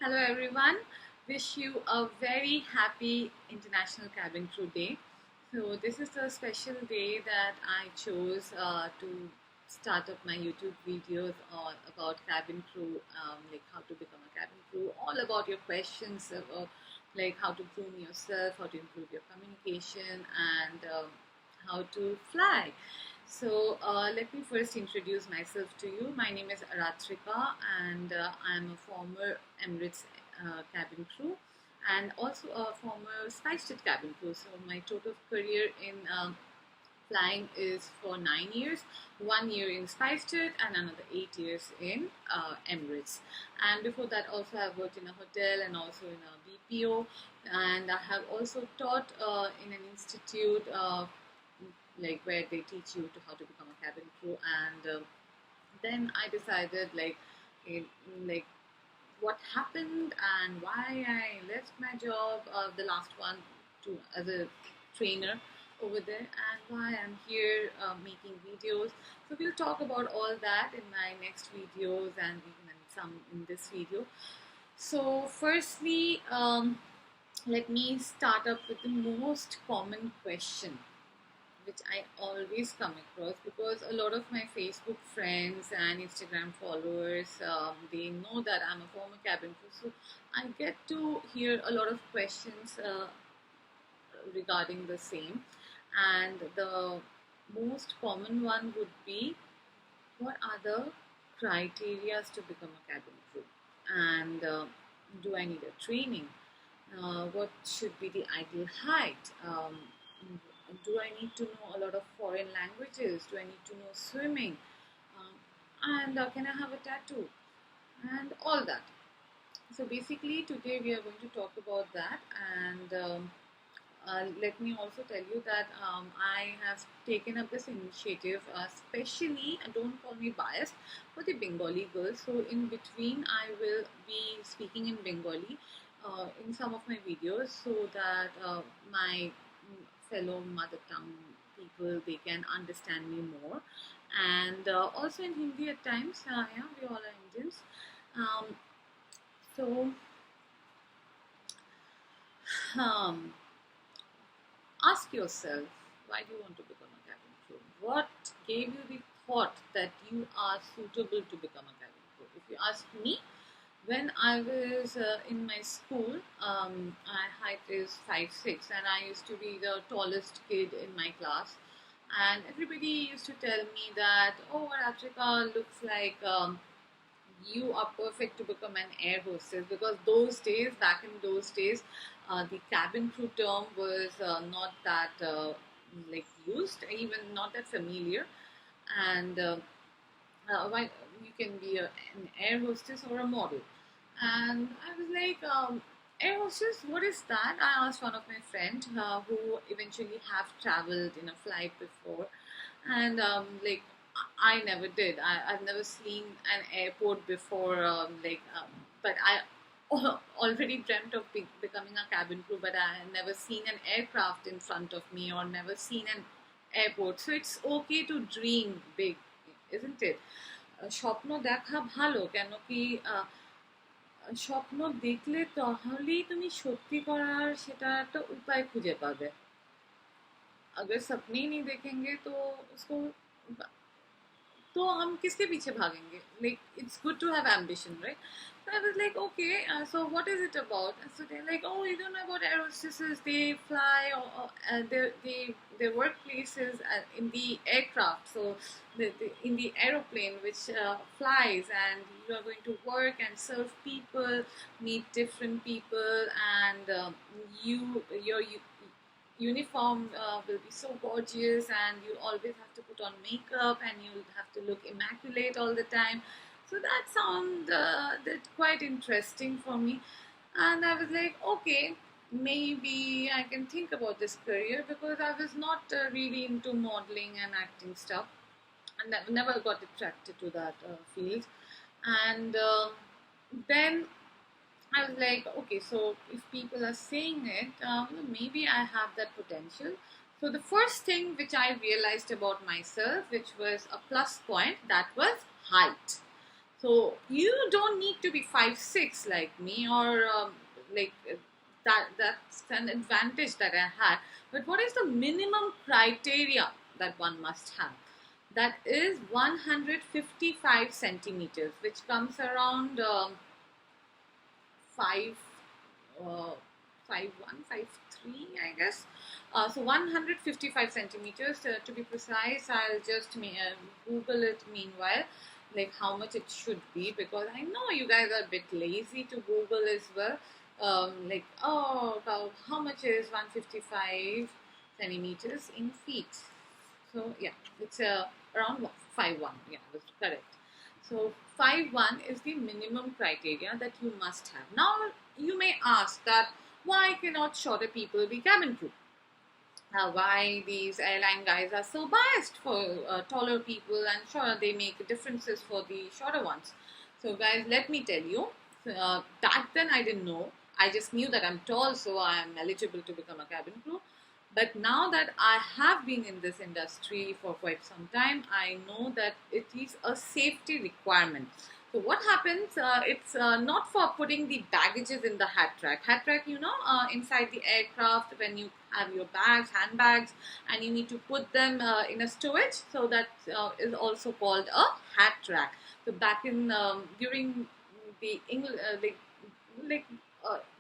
Hello everyone. Wish you a very happy International Cabin Crew Day. So this is a special day that I chose to start up my YouTube videos on about cabin crew, like how to become a cabin crew, all about your questions about like how to groom yourself, how to improve your communication, and how to fly. So let me first introduce myself to you. My name is Aratrika, and I'm a former Emirates cabin crew and also a former SpiceJet cabin crew. So my total career in flying is for 9 years, 1 year in SpiceJet and another 8 years in Emirates. And before that, also I worked in a hotel and also in a BPO, and I have also taught in an institute. Like where they teach you to how to become a cabin crew, and then I decided in, like what happened and why I left my job, the last one, to as a trainer over there, and why I'm here making videos. So we'll talk about all that in my next videos and even in some in this video. So firstly, let me start up with the most common question which I always come across, because a lot of my Facebook friends and Instagram followers, they know that I'm a former cabin crew. So I get to hear a lot of questions regarding the same. And the most common one would be, what are the criteria to become a cabin crew? And do I need a training? What should be the ideal height? Do I need to know a lot of foreign languages? Do I need to know swimming? And can I have a tattoo? And all that. So basically, today we are going to talk about that. And let me also tell you that I have taken up this initiative, especially, don't call me biased, for the Bengali girls. So in between, I will be speaking in Bengali in some of my videos, so that my fellow mother tongue people, they can understand me more, and also in Hindi at times. Yeah, we all are Indians. Um, so um, ask yourself, why do you want to become a cabin crew? What gave you the thought that you are suitable to become a cabin crew? If you ask me, when I was in my school, my height is 5'6", and I used to be the tallest kid in my class. And everybody used to tell me that, oh, Africa looks like you are perfect to become an air hostess, because back in those days, the cabin crew term was not that used, even not that familiar. And why you can be an air hostess or a model. And I was like, air hostess, what is that? I asked one of my friends who eventually have traveled in a flight before, and I never did. I've never seen an airport before, but I already dreamt of becoming a cabin crew, but I never seen an aircraft in front of me or never seen an airport. So it's okay to dream big, isn't it? স্বপ্ন দেখা ভালো, কেন কি স্বপ্ন দেখলে তাহলেই তুমি সত্যি করার সেটা একটা उपाय খুঁজে পাবে। अगर सपने ही नहीं देखेंगे तो उसको तो हम किसके पीछे भागेंगे? Like, it's good to have ambition, right? So I was like, okay, so what is it about? And so they're like, oh, you don't know about air hostesses? They fly, or their workplaces in the aircraft. So in the aeroplane which flies, and you are going to work and serve people, meet different people, and your uniform will be so gorgeous, and you always have to put on makeup, and you'll have to look immaculate all the time. So that sounded quite interesting for me, and I was like, okay, maybe I can think about this career, because I was not really into modeling and acting stuff, and I never got attracted to that field. And then I was like, okay, so if people are saying it, maybe I have that potential. So the first thing which I realized about myself, which was a plus point, that was height. So you don't need to be 5'6" like me, or like that's an advantage that I had. But what is the minimum criteria that one must have? That is 155 centimeters, which comes around 5 uh, 5'1", 5'3", I guess. So 155 centimeters to be precise. I'll just Google it meanwhile, like how much it should be, because I know you guys are a bit lazy to Google as well. Like, oh, how much is 155 centimeters in feet? So yeah, it's around 5'1". Yeah, that's correct. So 5'1" is the minimum criteria that you must have. Now you may ask that why cannot shorter people be cabin crew? Why these airline guys are so biased for taller people, and sure they make differences for the shorter ones. So guys, let me tell you, back then I didn't know. I just knew that I'm tall, so I'm eligible to become a cabin crew. But now that I have been in this industry for quite some time, I know that it is a safety requirement. So what happens? It's not for putting the baggages in the hat rack. Hat rack, inside the aircraft when you have your bags, handbags, and you need to put them in a storage. So that is also called a hat rack. So back in during the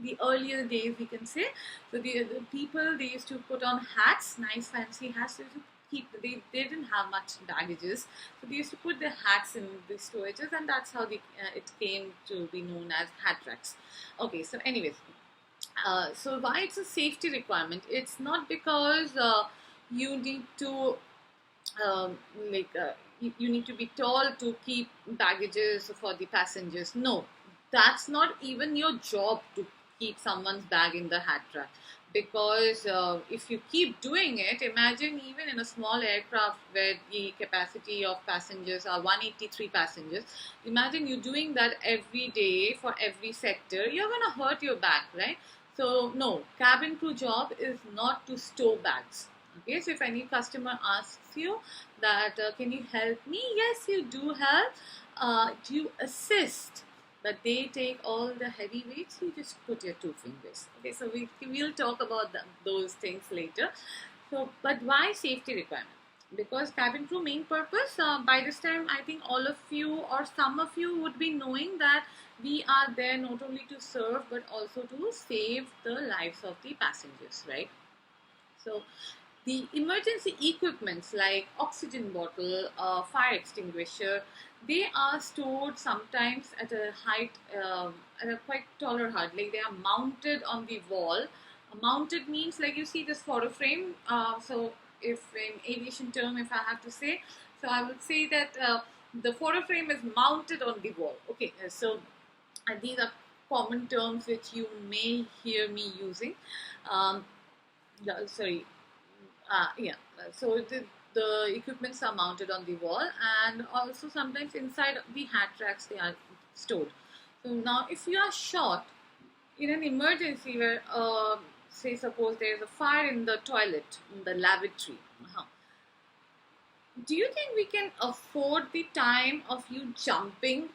the earlier days, we can say. So the people, they used to put on hats, nice fancy hats. They used to they didn't have much baggages, so they used to put their hats in the storages, and that's how it came to be known as hat racks. Okay, so anyways, so why it's a safety requirement? It's not because you need to like you need to be tall to keep baggages for the passengers. No, that's not even your job to keep someone's bag in the hat rack. Because if you keep doing it, imagine even in a small aircraft where the capacity of passengers are 183 passengers, imagine you doing that every day for every sector, you're going to hurt your back, right? So no, cabin crew job is not to stow bags. Okay, so if any customer asks you that can you help me, yes, you do help. Do you assist, but they take all the heavy weights? You just put your two fingers. Okay, so we'll talk about those things later. So, but why safety requirement? Because cabin crew main purpose, by this time I think all of you or some of you would be knowing that we are there not only to serve but also to save the lives of the passengers, right? So the emergency equipments like oxygen bottle, fire extinguisher, they are stored sometimes at a height, at a quite taller height. Like they are mounted on the wall. Mounted means like you see this photo frame. So if in aviation term, if I have to say, so I would say that the photo frame is mounted on the wall. Okay, so these are common terms which you may hear me using. Um, sorry, yeah, so the equipments are mounted on the wall, and also sometimes inside the hat racks they are stored. So now if you are short in an emergency where say suppose there is a fire in the toilet, in the lavatory, do you think we can afford the time of you jumping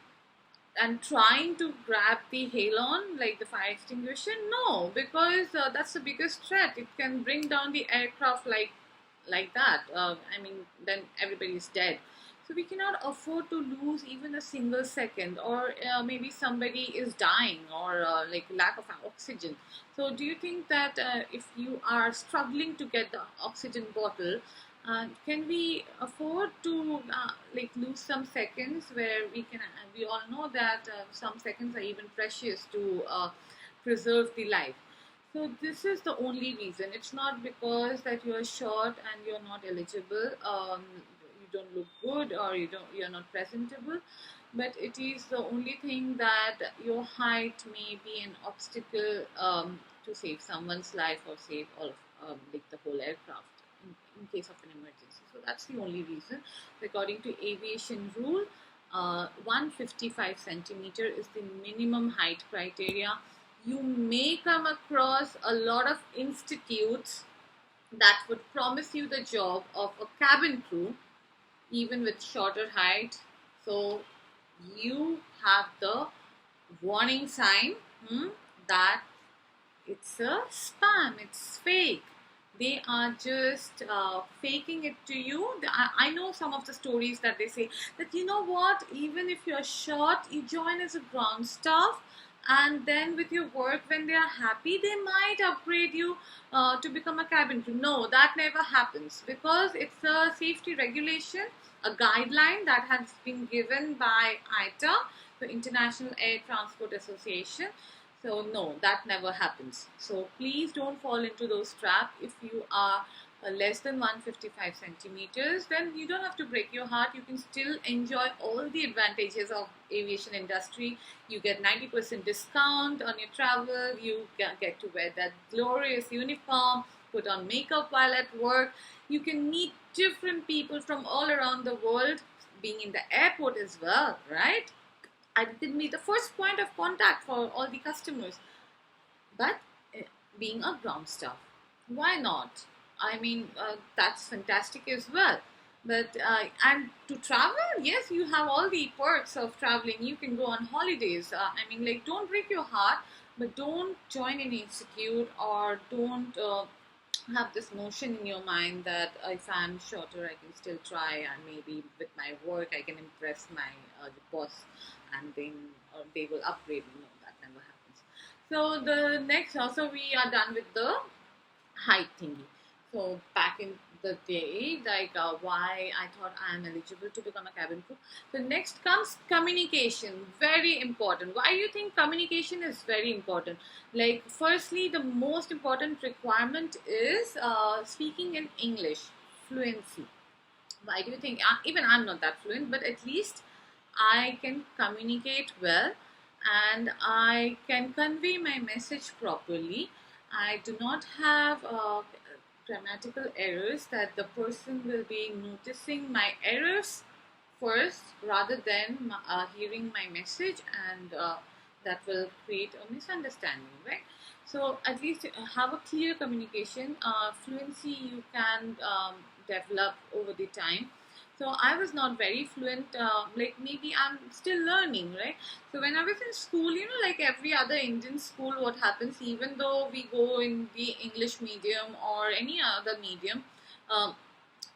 and trying to grab the halon, like the fire extinguisher? No, because that's the biggest threat. It can bring down the aircraft like that. I mean, then everybody is dead. So we cannot afford to lose even a single second, or maybe somebody is dying, or like lack of oxygen. So do you think that if you are struggling to get the oxygen bottle, can we afford to like lose some seconds where we all know that some seconds are even precious to preserve the life. So this is the only reason. It's not because that you're short and you're not eligible, you don't look good, or you're not presentable, but it is the only thing that your height may be an obstacle to save someone's life or save all of like the whole aircraft in case of an emergency. So that's the only reason. According to aviation rule, 155 centimeter is the minimum height criteria. You may come across a lot of institutes that would promise you the job of a cabin crew even with shorter height. So you have the warning sign, that it's a spam, it's fake. They are just faking it to you. I know some of the stories that they say that, you know what, even if you're short, you join as a ground staff, and then with your work, when they are happy, they might upgrade you to become a cabin crew. No, that never happens, because it's a safety regulation, a guideline that has been given by ITA, the International Air Transport Association. So no, that never happens. So please don't fall into those traps. If you are less than 155 centimeters, then you don't have to break your heart. You can still enjoy all the advantages of aviation industry. You get 90% discount on your travel. You get to wear that glorious uniform, put on makeup while at work. You can meet different people from all around the world, being in the airport as well, right? I can be the first point of contact for all the customers. But being a ground staff, why not? I mean, that's fantastic as well. But and to travel, yes, you have all the perks of traveling. You can go on holidays. I mean, like, don't break your heart, but don't join any institute, or don't have this notion in your mind that if I'm shorter, I can still try, and maybe with my work, I can impress my boss, and then they will upgrade me. No, that never happens. So the next, also we are done with the height thingy. So back in the day, like why I thought I am eligible to become a cabin crew. So next comes communication, very important. Why do you think communication is very important? Like, firstly, the most important requirement is speaking in English, fluency. Why do you think? Even I'm not that fluent, but at least I can communicate well, and I can convey my message properly. I do not have grammatical errors that the person will be noticing my errors first, rather than hearing my message, and that will create a misunderstanding, right? So at least have a clear communication. Fluency you can develop over the time. So I was not very fluent, like, maybe I'm still learning, right? So when I was in school, like every other Indian school, what happens, even though we go in the English medium or any other medium, um,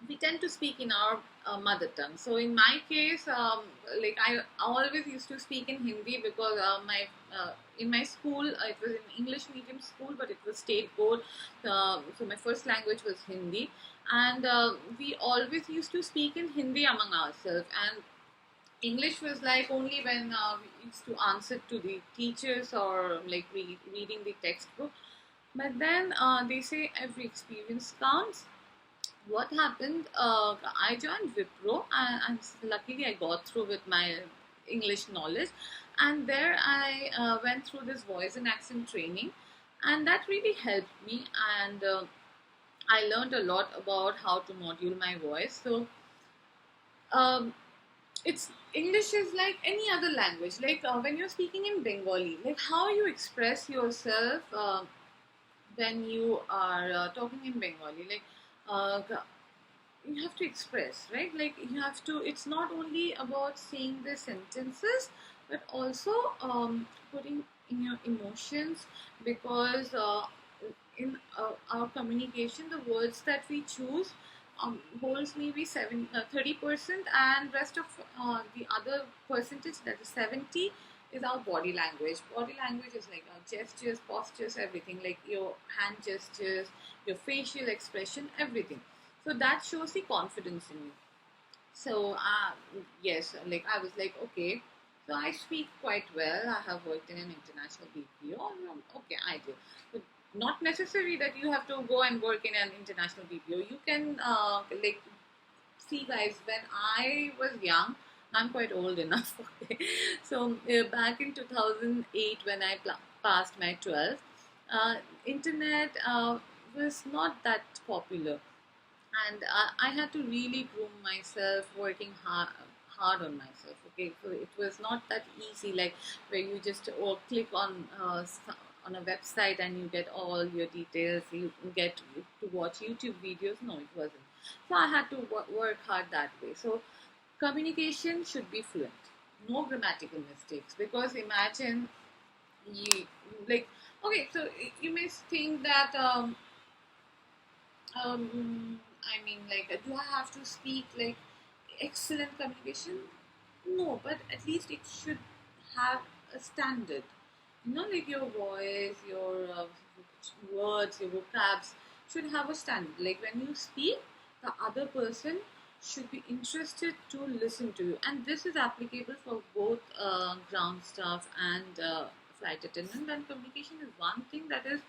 we tend to speak in our mother tongue. So in my case, like, I always used to speak in Hindi, because my in my school, it was an English medium school, but it was state board. So my first language was Hindi, and we always used to speak in Hindi among ourselves. And English was like only when we used to answer to the teachers, or like reading the textbook. But then they say every experience counts. What happened? I joined Wipro, and luckily I got through with my English knowledge, and there I went through this voice and accent training, and that really helped me, and I learned a lot about how to module my voice. So um, it's English is like any other language. Like when you're speaking in Bengali, like how you express yourself when you are talking in Bengali, like. Uh, you have to express, right? Like, you have to, it's not only about saying the sentences, but also putting in your emotions, because in our communication, the words that we choose holds maybe 30%, and rest of the other percentage, that is 70, is our body language. Body language is like our gestures, postures, everything, like your hand gestures, your facial expression, everything. So that shows the confidence in you. So yes, like I was like, okay, so I speak quite well. I have worked in an international BPO. Okay, I do. But not necessary that you have to go and work in an international BPO. You can like, see, guys, when I was young, I'm quite old enough. Okay, so back in 2008, when I passed my 12th, internet was not that popular, and I had to really groom myself, working hard on myself. Okay, so it was not that easy, like where you just click on a website and you get all your details. You get to watch YouTube videos. No, it wasn't. So I had to work hard that way. So communication should be fluent. no grammatical mistakes, because imagine you, like, okay, so you may think that I mean, like, do I have to speak like excellent communication? No, but at least it should have a standard. You know, like your voice, your words, your vocabs should have a standard. Like when you speak, the other person should be interested to listen to you, and this is applicable for both ground staff and flight attendant. And communication is one thing that is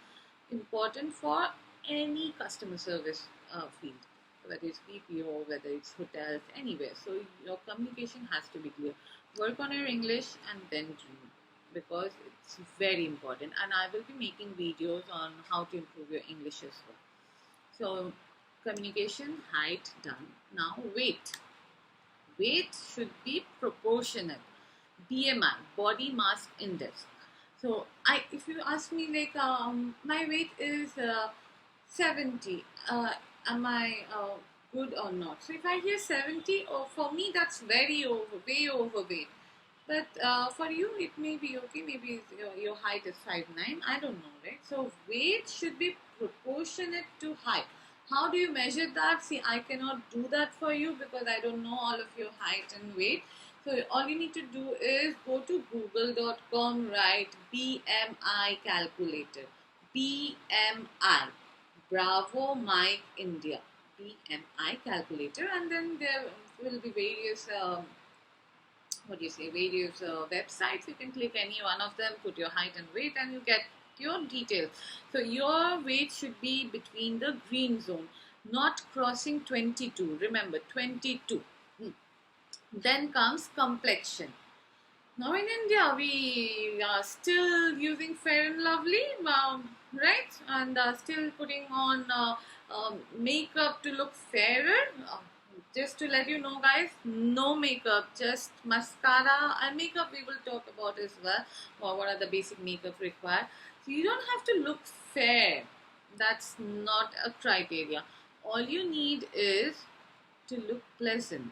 important for any customer service field, whether it's BPO, whether it's hotels, anywhere. So your communication has to be clear. Work on your English and then dream, because it's very important. And I will be making videos on how to improve your English as well. So communication, height, done. Now weight. Weight should be proportionate. BMI, body mass index. So if you ask me, like, my weight is 70. Am I good or not? So if I hear 70, oh, for me that's way overweight. But for you, it may be okay. Maybe your height is 5'9". I don't know, right? So weight should be proportionate to height. How do you measure that? See, I cannot do that for you because I don't know all of your height and weight. So all you need to do is go to google.com, write BMI calculator. BMI. Bravo Mike India. BMI calculator. And then there will be various what do you say, various websites. You can click any one of them, put your height and weight, and you get your details. So your weight should be between the green zone, not crossing 22. Remember, 22. Then comes complexion. Now in India, we are still using Fair and Lovely, right? And still putting on makeup to look fairer. Just to let you know, guys, no makeup, just mascara and makeup we will talk about as well. Or what are the basic makeup required. So you don't have to look fair. That's not a criteria. All you need is to look pleasant.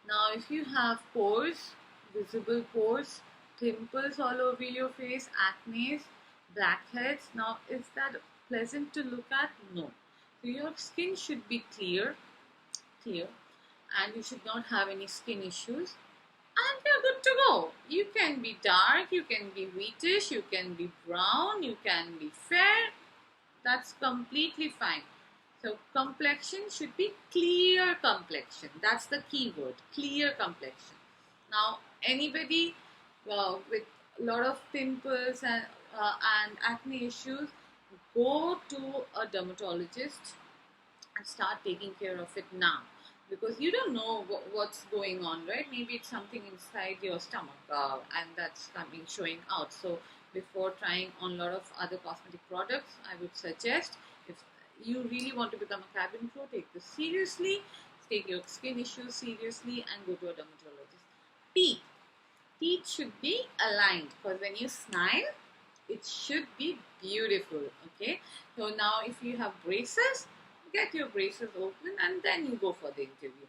Now, if you have pores, visible pores, pimples all over your face, acne, blackheads, now is that pleasant to look at? No. So your skin should be clear, and you should not have any skin issues, and you're good to go. You can be dark, you can be wheatish, you can be brown, you can be fair. That's completely fine. So complexion should be clear complexion. That's the key word, clear complexion. Now anybody with a lot of pimples and acne issues, go to a dermatologist and start taking care of it now, because you don't know what's going on, right? Maybe it's something inside your stomach and that's coming showing out. So before trying on a lot of other cosmetic products, I would suggest, if you really want to become a cabin crew, take this seriously, take your skin issues seriously, and go to a dermatologist. Teeth should be aligned, because when you smile, it should be beautiful. Okay, so now if you have braces, get your braces open and then you go for the interview.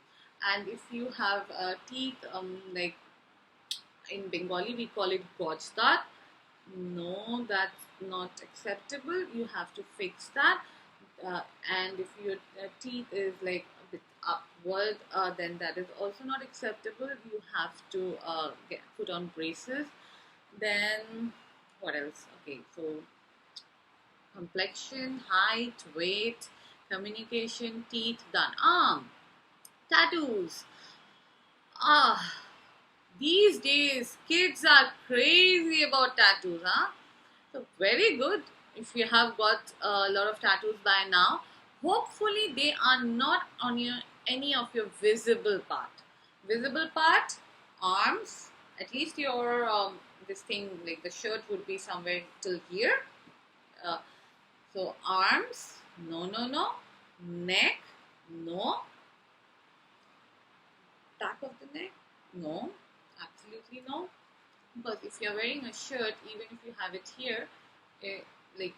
And if you have teeth, like in Bengali we call it gojdat, no, that's not acceptable. You have to fix that. And if your teeth is like a bit upward, then that is also not acceptable. You have to put on braces. Then what else? Okay, so complexion, height, weight, communication, teeth, done. Tattoos. Ah, these days kids are crazy about tattoos, huh? So very good if you have got a lot of tattoos by now. Hopefully they are not on any of your visible part. Visible part, arms, at least your this thing, like the shirt would be somewhere till here. Uh, so arms, no. Neck, no. Back of the neck, no. Absolutely no. Because if you're wearing a shirt, even if you have it here, like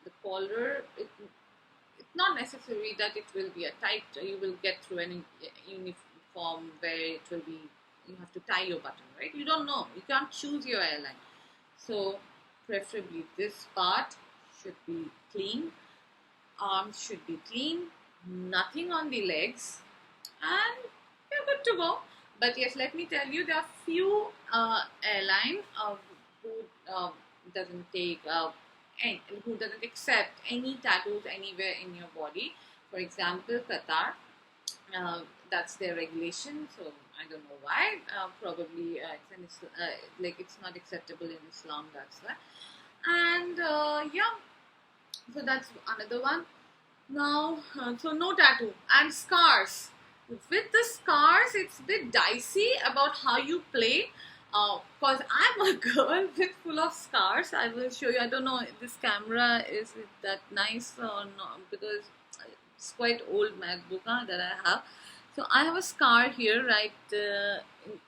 the collar, it's not necessary that it will be a tight. You will get through any uniform where it will be you have to tie your button, right? You don't know, you can't choose your airline. So preferably this part should be clean, arms should be clean, nothing on the legs, and you're good to go. But yes, let me tell you, there are few airlines who doesn't take who doesn't accept any tattoos anywhere in your body. For example, Qatar, that's their regulation. So I don't know why. Probably like it's not acceptable in Islam. That's why. And yeah, so that's another one. Now, so no tattoo and scars. With the scars, it's a bit dicey about how you play. Cause I'm a girl with full of scars. I will show you. I don't know if this camera is it that nice or not, because it's quite old MacBook that I have. So I have a scar here, right?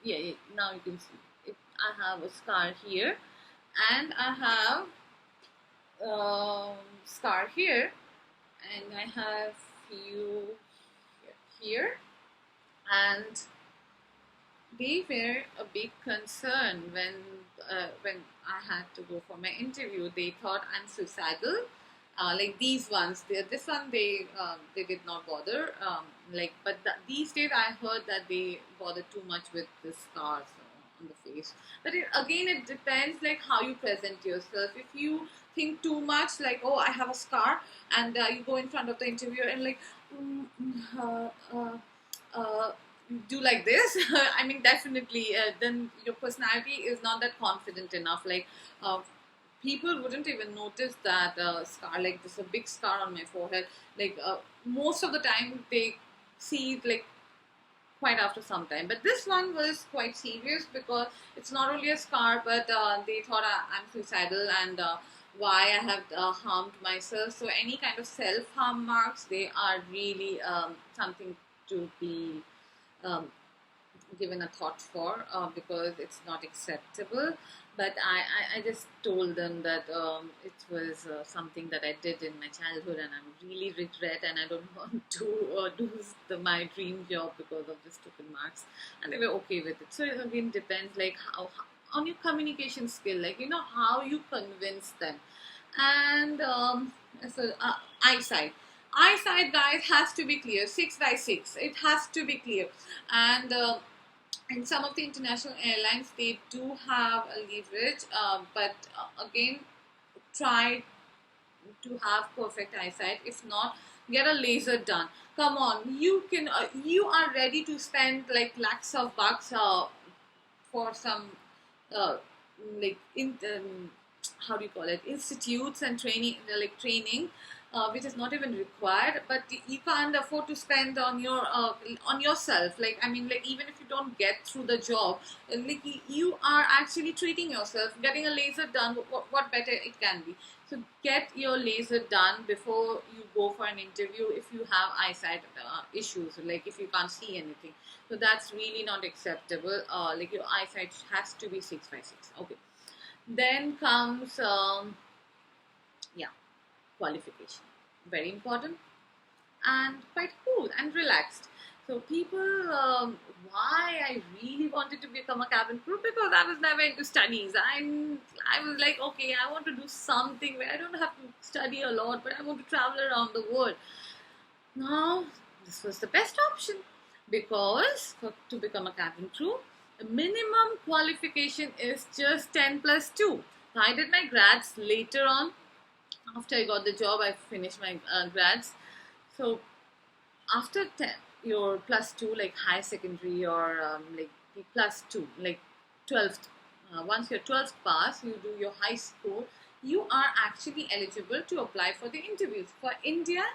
Yeah, now you can see. I have a scar here, and I have scar here, and I have few here, and they were a big concern when I had to go for my interview. They thought I'm suicidal, like these ones. This one they did not bother. But these days I heard that they bother too much with the scars on the face. But again, it depends like how you present yourself. If you think too much, like, oh, I have a scar, and you go in front of the interviewer and like, uh, do like this. I mean, definitely, then your personality is not that confident enough. Like, people wouldn't even notice that scar, like this a big scar on my forehead. Like, most of the time they see it like quite after some time. But this one was quite serious because it's not only a scar, but they thought I'm suicidal, and why I have harmed myself. So any kind of self-harm marks, they are really something to be um, given a thought for, because it's not acceptable. But I just told them that it was something that I did in my childhood, and I really regret, and I don't want to lose my dream job because of the stupid marks. And they were okay with it. So it again depends, like how on your communication skill, like how you convince them. And so eyesight. Eyesight, guys, has to be clear. 6 by 6. It has to be clear. And in some of the international airlines, they do have a leverage, but again, try to have perfect eyesight. If not, get a laser done. Come on, you can. You are ready to spend like lakhs of bucks for some uh, like how do you call it, institutes and training, which is not even required, but you can't afford to spend on yourself. Like, I mean, like, even if you don't get through the job, like you are actually treating yourself. Getting a laser done, what better it can be. So get your laser done before you go for an interview if you have eyesight issues, like if you can't see anything. So that's really not acceptable. Like, your eyesight has to be 6 by 6. Okay. Then comes yeah, qualification. Very important and quite cool and relaxed. So people, why I really wanted to become a cabin crew, because I was never into studies. I was like, okay, I want to do something where I don't have to study a lot, but I want to travel around the world. Now, this was the best option, because to become a cabin crew, the minimum qualification is just 10 plus 2. So I did my grads later on. After I got the job, I finished my grads. So after 10, your plus 2, like high secondary, or like the plus 2, like 12th. Once your 12th pass, you do your high school, you are actually eligible to apply for the interviews. For India,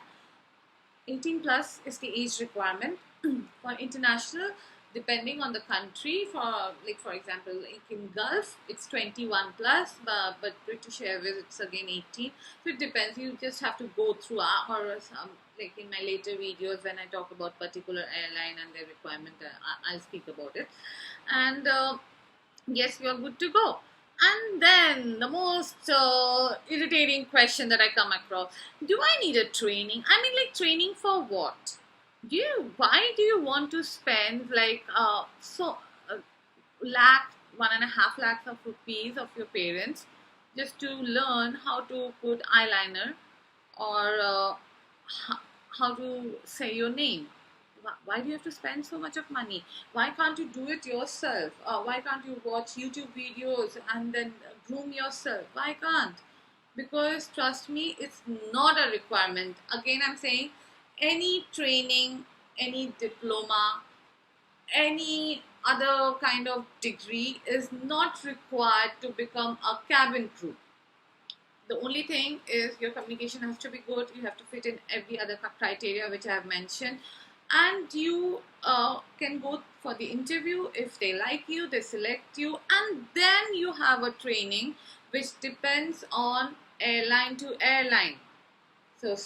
18 plus is the age requirement. For international, depending on the country, for example, like in Gulf it's 21 plus, but British Airways it's again 18. So it depends, you just have to go through or some, like in my later videos when I talk about particular airline and their requirement, I'll speak about it. And yes, you're good to go. And then the most irritating question that I come across: do I need a training? I mean, like, training for what? Why do you want to spend like lakh, 1.5 lakhs of rupees of your parents just to learn how to put eyeliner or how to say your name. Why do you have to spend so much of money? Why can't you do it yourself? Why can't you watch YouTube videos and then groom yourself? Why can't? Because trust me, it's not a requirement. Again, I'm saying any training, any diploma, any other kind of degree is not required to become a cabin crew. The only thing is your communication has to be good. You have to fit in every other criteria which I have mentioned, and you can go for the interview. If they like you, they select you, and then you have a training which depends on airline to airline. So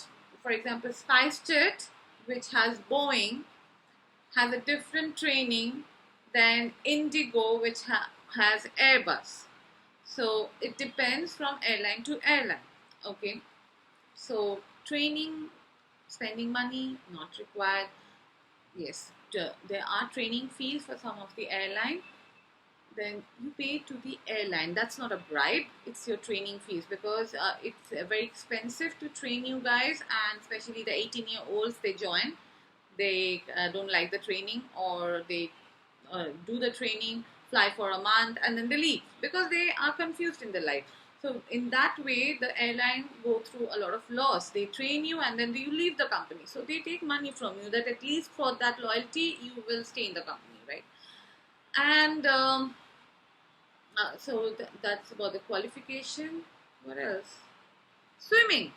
for example, SpiceJet, which has Boeing, has a different training than Indigo, which has Airbus. So it depends from airline to airline. Okay, so training, spending money, not required. Yes, there are training fees for some of the airline. Then you pay to the airline. That's not a bribe, it's your training fees, because it's very expensive to train you guys, and especially the 18-year-olds, they join, they don't like the training, or they do the training, fly for a month, and then they leave because they are confused in their life. So in that way, the airline go through a lot of loss. They train you and then you leave the company. So they take money from you, that at least for that loyalty, you will stay in the company, right? And so that's about the qualification. What else? Swimming.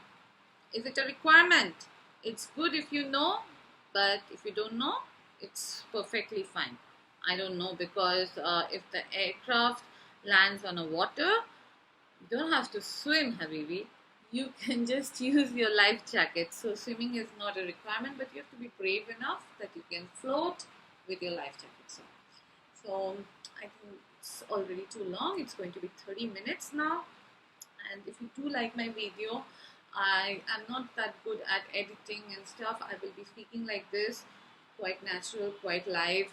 Is it a requirement? It's good if you know, but if you don't know, it's perfectly fine. I don't know, because if the aircraft lands on a water, you don't have to swim, Habibi. You can just use your life jacket. So swimming is not a requirement, but you have to be brave enough that you can float with your life jacket on. So I think it's already too long. It's going to be 30 minutes now. And if you do like my video, I am not that good at editing and stuff. I will be speaking like this, quite natural, quite live.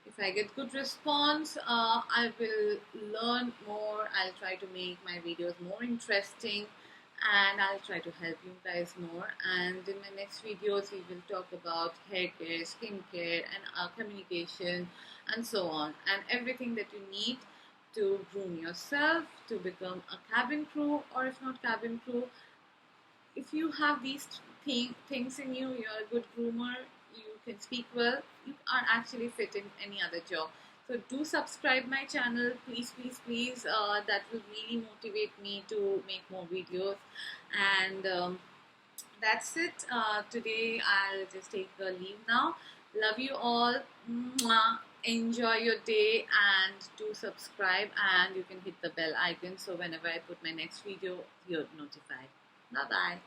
If I get good response, I will learn more. I'll try to make my videos more interesting, and I'll try to help you guys more. And in my next videos, we will talk about hair care, skin care, and communication, and so on, and everything that you need to groom yourself to become a cabin crew, or if not cabin crew, if you have these things in you, you're a good groomer, you can speak well, you are actually fit in any other job. So do subscribe my channel, please, please, please. That will really motivate me to make more videos. And that's it. Today I'll just take a leave now. Love you all. Mwah. Enjoy your day, and do subscribe, and you can hit the bell icon so whenever I put my next video, you're notified. Bye bye.